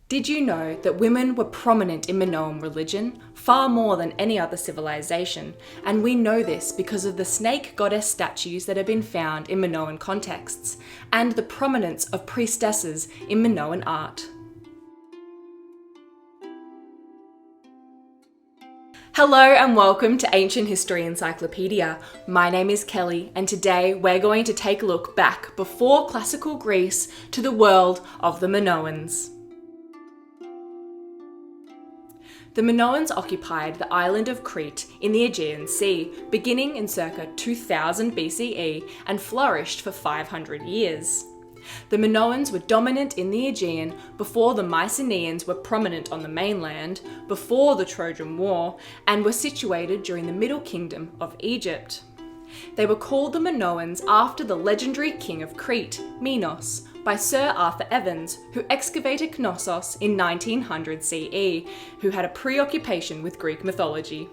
Did you know that women were prominent in Minoan religion, far more than any other civilization? And we know this because of the snake goddess statues that have been found in Minoan contexts, and the prominence of priestesses in Minoan art. Hello and welcome to Ancient History Encyclopedia. My name is Kelly, and today we're going to take a look back before classical Greece to the world of the Minoans. The Minoans occupied the island of Crete in the Aegean Sea, beginning in circa 2000 BCE and flourished for 500 years. The Minoans were dominant in the Aegean before the Mycenaeans were prominent on the mainland, before the Trojan War, and were situated during the Middle Kingdom of Egypt. They were called the Minoans after the legendary king of Crete, Minos, by Sir Arthur Evans, who excavated Knossos in 1900 CE, who had a preoccupation with Greek mythology.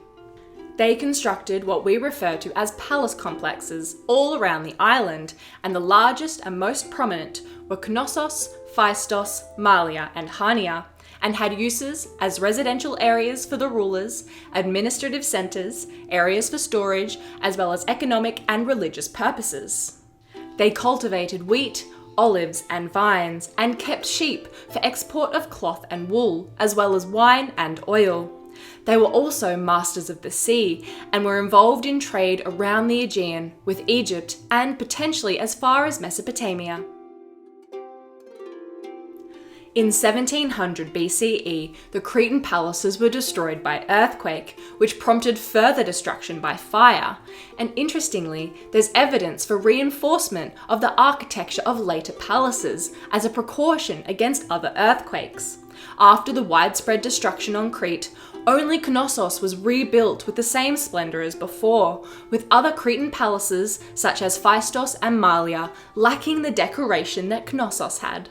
They constructed what we refer to as palace complexes all around the island, and the largest and most prominent were Knossos, Phaistos, Malia, and Hania, and had uses as residential areas for the rulers, administrative centres, areas for storage, as well as economic and religious purposes. They cultivated wheat, olives and vines, and kept sheep for export of cloth and wool, as well as wine and oil. They were also masters of the sea and were involved in trade around the Aegean with Egypt and potentially as far as Mesopotamia. In 1700 BCE, the Cretan palaces were destroyed by earthquake, which prompted further destruction by fire. And interestingly, there's evidence for reinforcement of the architecture of later palaces as a precaution against other earthquakes. After the widespread destruction on Crete, only Knossos was rebuilt with the same splendour as before, with other Cretan palaces such as Phaistos and Malia lacking the decoration that Knossos had.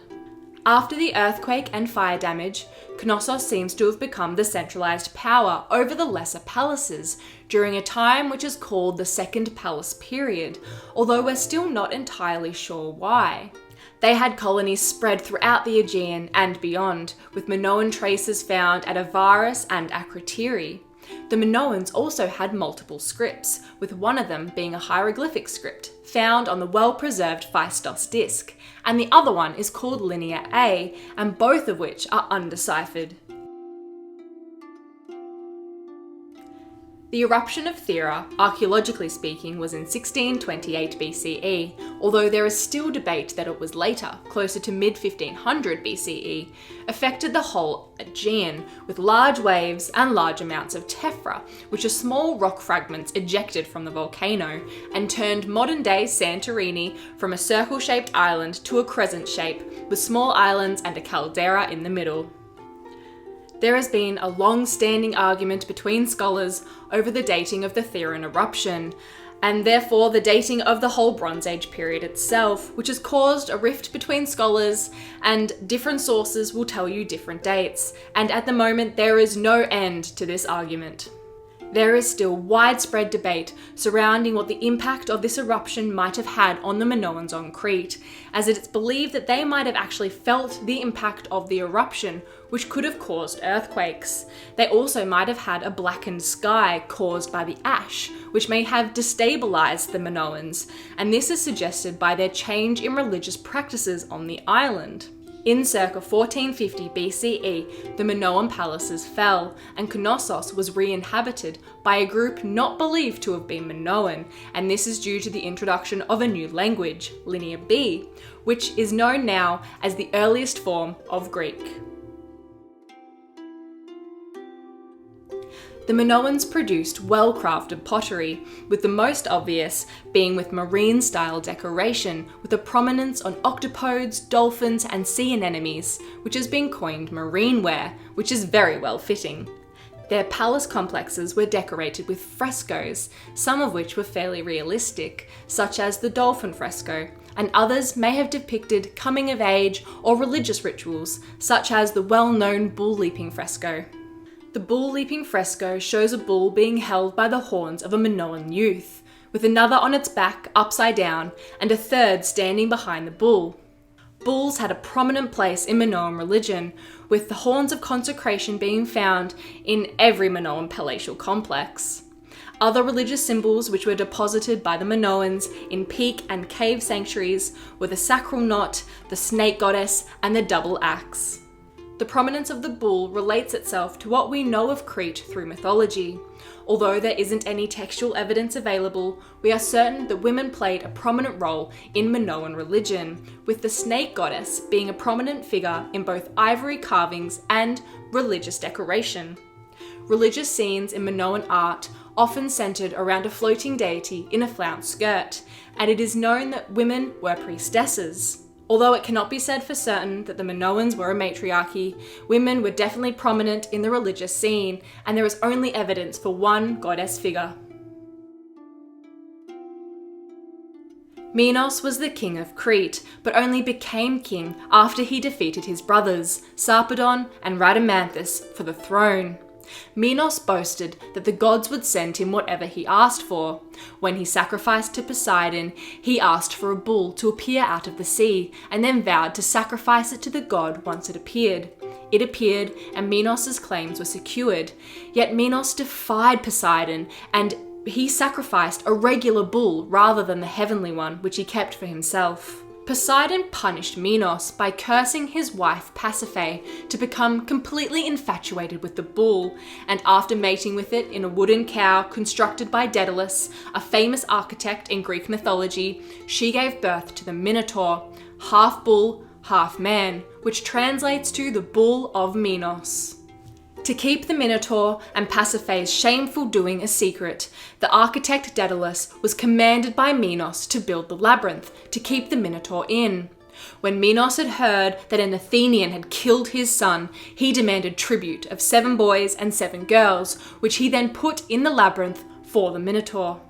After the earthquake and fire damage, Knossos seems to have become the centralised power over the lesser palaces during a time which is called the Second Palace Period, although we're still not entirely sure why. They had colonies spread throughout the Aegean and beyond, with Minoan traces found at Avaris and Akrotiri. The Minoans also had multiple scripts, with one of them being a hieroglyphic script found on the well-preserved Phaistos disc, and the other one is called Linear A, and both of which are undeciphered. The eruption of Thera, archaeologically speaking, was in 1628 BCE, although there is still debate that it was later, closer to mid-1500 BCE, affected the whole Aegean, with large waves and large amounts of tephra, which are small rock fragments ejected from the volcano, and turned modern-day Santorini from a circle-shaped island to a crescent shape, with small islands and a caldera in the middle. There has been a long-standing argument between scholars over the dating of the Theran eruption, and therefore the dating of the whole Bronze Age period itself, which has caused a rift between scholars, and different sources will tell you different dates, and at the moment there is no end to this argument. There is still widespread debate surrounding what the impact of this eruption might have had on the Minoans on Crete, as it is believed that they might have actually felt the impact of the eruption, which could have caused earthquakes. They also might have had a blackened sky caused by the ash, which may have destabilised the Minoans, and this is suggested by their change in religious practices on the island. In circa 1450 BCE, the Minoan palaces fell, and Knossos was re-inhabited by a group not believed to have been Minoan, and this is due to the introduction of a new language, Linear B, which is known now as the earliest form of Greek. The Minoans produced well-crafted pottery, with the most obvious being with marine-style decoration, with a prominence on octopodes, dolphins, and sea anemones, which has been coined marineware, which is very well fitting. Their palace complexes were decorated with frescoes, some of which were fairly realistic, such as the dolphin fresco, and others may have depicted coming of age or religious rituals, such as the well-known bull leaping fresco. The bull leaping fresco shows a bull being held by the horns of a Minoan youth, with another on its back upside down and a third standing behind the bull. bulls had a prominent place in Minoan religion, with the horns of consecration being found in every Minoan palatial complex. Other religious symbols which were deposited by the Minoans in peak and cave sanctuaries were the sacral knot, the snake goddess, and the double axe. The prominence of the bull relates itself to what we know of Crete through mythology. Although there isn't any textual evidence available, we are certain that women played a prominent role in Minoan religion, with the snake goddess being a prominent figure in both ivory carvings and religious decoration. Religious scenes in Minoan art often centered around a floating deity in a flounced skirt, and it is known that women were priestesses. Although it cannot be said for certain that the Minoans were a matriarchy, women were definitely prominent in the religious scene, and there is only evidence for one goddess figure. Minos was the king of Crete, but only became king after he defeated his brothers, Sarpedon and Rhadamanthus, for the throne. Minos boasted that the gods would send him whatever he asked for. When he sacrificed to Poseidon, he asked for a bull to appear out of the sea, and then vowed to sacrifice it to the god once it appeared. It appeared, and Minos' claims were secured. Yet Minos defied Poseidon, and he sacrificed a regular bull rather than the heavenly one, which he kept for himself. Poseidon punished Minos by cursing his wife Pasiphae to become completely infatuated with the bull, and after mating with it in a wooden cow constructed by Daedalus, a famous architect in Greek mythology, she gave birth to the Minotaur, half bull, half man, which translates to the Bull of Minos. To keep the Minotaur and Pasiphae's shameful doing a secret, the architect Daedalus was commanded by Minos to build the labyrinth to keep the Minotaur in. When Minos had heard that an Athenian had killed his son, he demanded tribute of 7 boys and 7 girls, which he then put in the labyrinth for the Minotaur.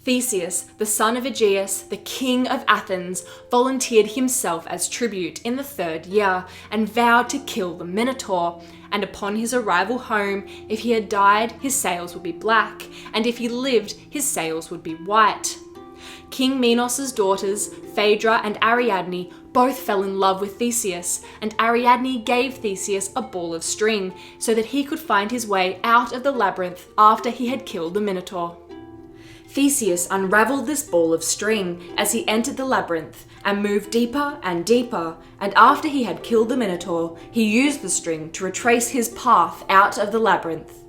Theseus, the son of Aegeus, the king of Athens, volunteered himself as tribute in the 3rd year and vowed to kill the Minotaur. And upon his arrival home, if he had died, his sails would be black, and if he lived, his sails would be white. King Minos' daughters, Phaedra and Ariadne, both fell in love with Theseus, and Ariadne gave Theseus a ball of string so that he could find his way out of the labyrinth after he had killed the Minotaur. Theseus unravelled this ball of string as he entered the labyrinth and moved deeper and deeper, and after he had killed the Minotaur, he used the string to retrace his path out of the labyrinth.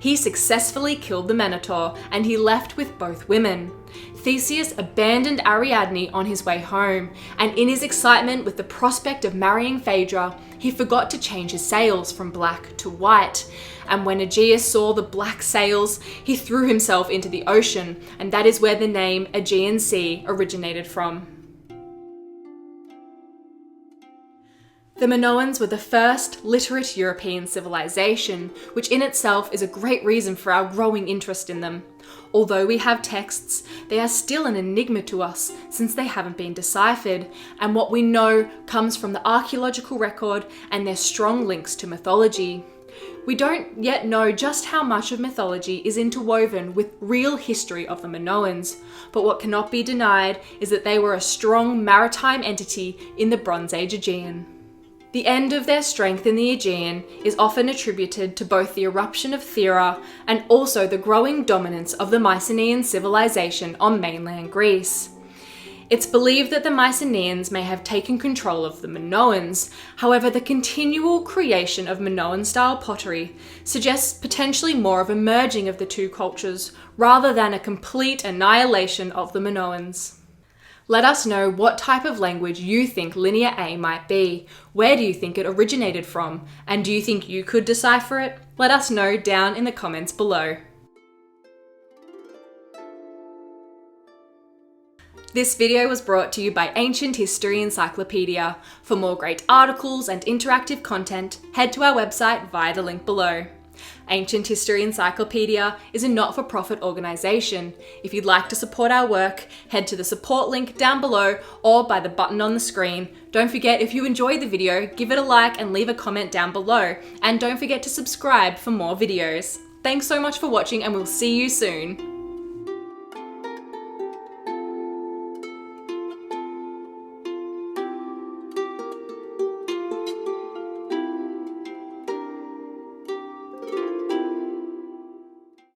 He successfully killed the Minotaur, and he left with both women. Theseus abandoned Ariadne on his way home, and in his excitement with the prospect of marrying Phaedra, he forgot to change his sails from black to white. And when Aegeus saw the black sails, he threw himself into the ocean, and that is where the name Aegean Sea originated from. The Minoans were the first literate European civilization, which in itself is a great reason for our growing interest in them. Although we have texts, they are still an enigma to us since they haven't been deciphered, and what we know comes from the archaeological record and their strong links to mythology. We don't yet know just how much of mythology is interwoven with real history of the Minoans, but what cannot be denied is that they were a strong maritime entity in the Bronze Age Aegean. The end of their strength in the Aegean is often attributed to both the eruption of Thera and also the growing dominance of the Mycenaean civilization on mainland Greece. It's believed that the Mycenaeans may have taken control of the Minoans. However, the continual creation of Minoan-style pottery suggests potentially more of a merging of the two cultures rather than a complete annihilation of the Minoans. Let us know what type of language you think Linear A might be. Where do you think it originated from? And do you think you could decipher it? Let us know down in the comments below. This video was brought to you by Ancient History Encyclopedia. For more great articles and interactive content, head to our website via the link below. Ancient History Encyclopedia is a not-for-profit organisation. If you'd like to support our work, head to the support link down below or by the button on the screen. Don't forget, if you enjoyed the video, give it a like and leave a comment down below. And don't forget to subscribe for more videos. Thanks so much for watching, and we'll see you soon.